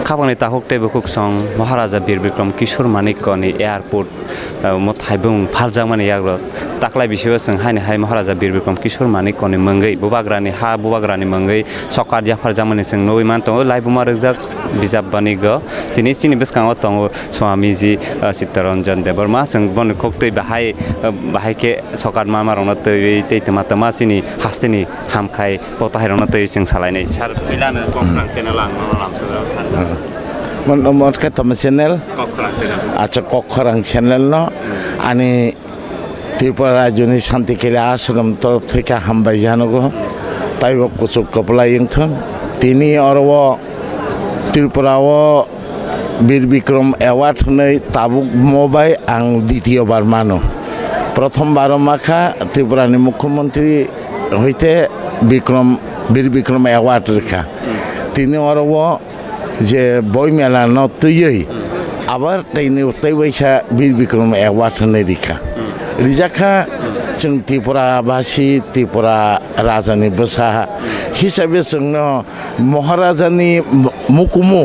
खाबांनि ताहुक टेबुकुक सं महाराजा बीर बिक्रम किशोर मानिक्यनि एयारपोर्ट थाइबुं फालजामानि याग्र ताकलाय बिसेबो जों हाय महाराजा बीर बिक्रम किशोर मानिक्यनि मंगै बुबाग्रानि हा बुबाग्रानि मंगै सकात याफार जामानि जों नबै मान दङ लाइबुमा रजाक बिजाब बानिग दिनै चिनि बेसखाङाव दङ स्वामीजी चित्तरन्जन देबरमा जों बन खक्तै बाहायके सकात मा मारंना तै तमा चिनि हास्तेनि हामखाय पताहायरंना तै जों सालायनाय सार बिलानो कफ्रां चेनेल आं लामसो सार Menurut teman channel, aja kokorang channel no, ani Tripura Juni Santi Kila Ashram torop theke hambai janogo, taibo kusuk kapla yingthon, tini orwo Tripura wo Bir Bikram award nei tabuk mobai ang দ্বিতীয় বার mano. প্রথম বার মাখা ত্রিপুরানি মুখ্যমন্ত্রী হইতে বীর Vikram award রেখা তিনি অরব যে বই মেলা নতুই আবার তাই বৈশা বীর বিক্রম অ্যাওয়ার্ড होनाय রেখা রিজাখা जों त्रिपुराबासि त्रिपुरा राजानि बोसा हिसाबै जोंनो महाराजानि मुकुमु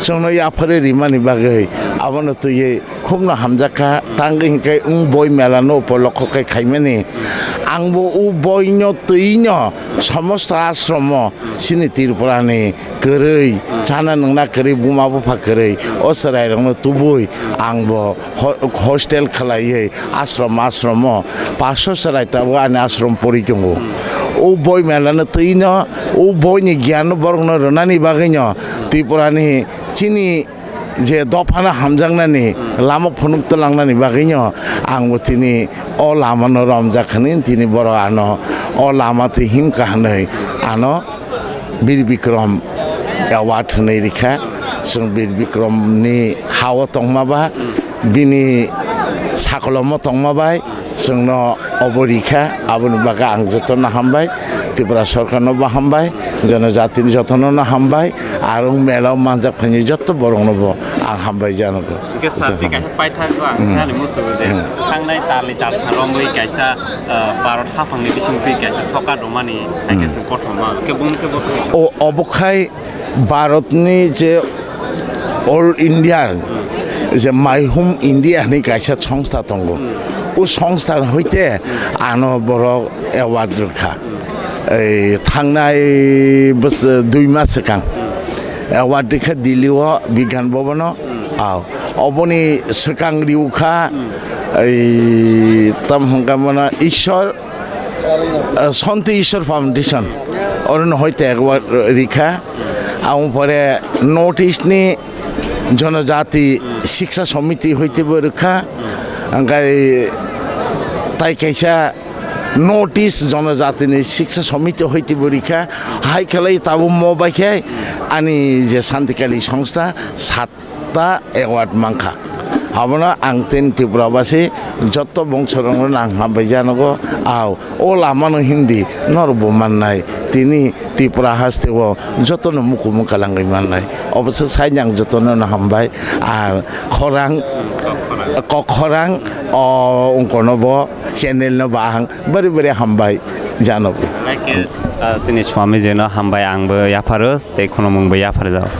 जोंनो याफोर रिमानि बागै आबनो तुयै खुबनो हामजाखा तांगैखाय बय मेलानो उपलक्षै खायमानि आंबो बयनो तुयनो समस्त आश्रम सिनि त्रिपुरानि गोरै जाना नोंना गोरै बुमा बुफा गोरै असरायरंनो तुबुय आंबो हस्टेल खालायै आश्रम 500 सरायताबो आनि आश्रम परि दङ ओ बय मेलानो तुयनो ओ बयनि गियान बरंनो रनानि बागैनो त्रिपुरानि चिनि जे दफाना हामजांनानि लामा फनुक्त लांनानि बागैनो आंबो तिनि अ लामानो रमजाखनि तिनि बर आनो अ लामाते हिमका हनै आनो बीर बिक्रम अवार्ड होनाय रेखा जों बीर बिक्रमनि हावा तंमाबा बिनि साकलम तंमाबाय जोंनो अबरिखा आबुनि बागा आं जतन हामबाय त्रिपुरा सरकारनो हामबाय जनजातिनि जतन हामबाय आरो मेलाव मानजाब फैनि जत बरंनोबो आं हामबाय जानोबो साथि गायसा पाइथाखौ आं साले मुसुबो जे थांनाय तालि ताल रंबै गायसा भारत हाफांनि बिसिंथि गायसा सका दमानि आइकेसन गथमा केबुंके बो अबखाय भारतनि जे अल इन्डिया जे माय होम इन्डिया नि गायसा संस्था दङ ও সংস্থার হইতে আনো বড় অ্যাওয়ার্ড রক্ষা এই থাংনাই বছর 2 মাস সিগাং অ্যাওয়ার্ড রেখা দিল্লিও বিজ্ঞান ভবন অবনি সিগাং রিউখা এই তাম হংকামনা ঈশ্বর শান্তি ঈশ্বর ফাউন্ডেশন অরণ হইতে অ্যাওয়ার্ড রেখা আম পরে নর্থ ইস্টনি জনজাতি শিক্ষা সমিতি হইতে রক্ষা ओंखाय ताई कैसा नर्थ इस्ट जनजातिनि शिक्षा समिति हইতে बरिखा हाय खेलाय ताबो मबाइखाय आनि जे शान्तिकाली संस्था 7टा अवार्ड मांखा आबना आं तेन त्रिपुराबासि जत बंशरंग आं हाबाय जानगो आव ओ लामानो हिन्दी नरबो माननाय तिनि त्रिपुरा हास्तेव जतनो मुकुमु कालांगै माननाय अबसे साइनां जतनो हामबाय आर खरां कखरां अंकनबो चैनल न बाहां बरे हामबाय जानबो सिनि स्वामी जेनो हामबाय आंबो याफारो ते खनो मुंबो याफार जाव